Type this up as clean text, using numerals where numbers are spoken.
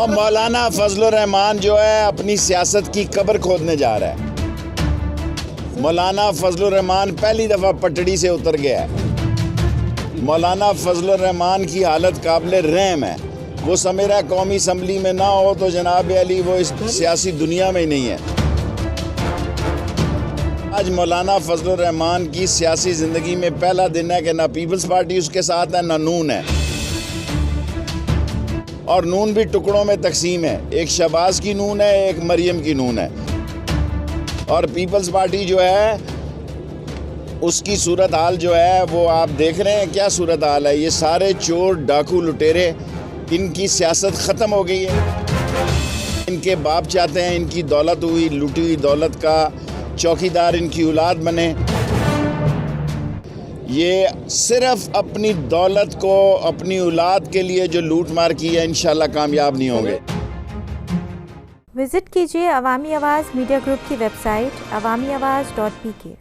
और मौलाना फजलुर रहमान जो है अपनी सियासत की कब्र खोदने जा रहा है। मौलाना फजलुर रहमान पहली दफ़ा पटड़ी से उतर गया है। मौलाना फजलुर रहमान की हालत काबिल रहम है। वो समेरा कौमी असम्बली में ना हो तो जनाब अली वो इस सियासी दुनिया में ही नहीं है। आज मौलाना फजलुर रहमान की सियासी ज़िंदगी में पहला दिन है कि ना पीपल्स पार्टी उसके साथ है ना नून है, और नून भी टुकड़ों में तकसीम है। एक शहबाज की नून है, एक मरियम की नून है, और पीपल्स पार्टी जो है उसकी सूरत हाल जो है वो आप देख रहे हैं। क्या सूरत हाल है? ये सारे चोर डाकू लुटेरे, इनकी सियासत ख़त्म हो गई है। इनके बाप चाहते हैं इनकी दौलत हुई लूटी हुई दौलत का चौकीदार इनकी औलाद बने। ये सिर्फ अपनी दौलत को अपनी औलाद के लिए जो लूट मार की है, इंशाल्लाह कामयाब नहीं होंगे। विजिट कीजिए अवामी आवाज़ मीडिया ग्रुप की वेबसाइट awamiawaz.pk।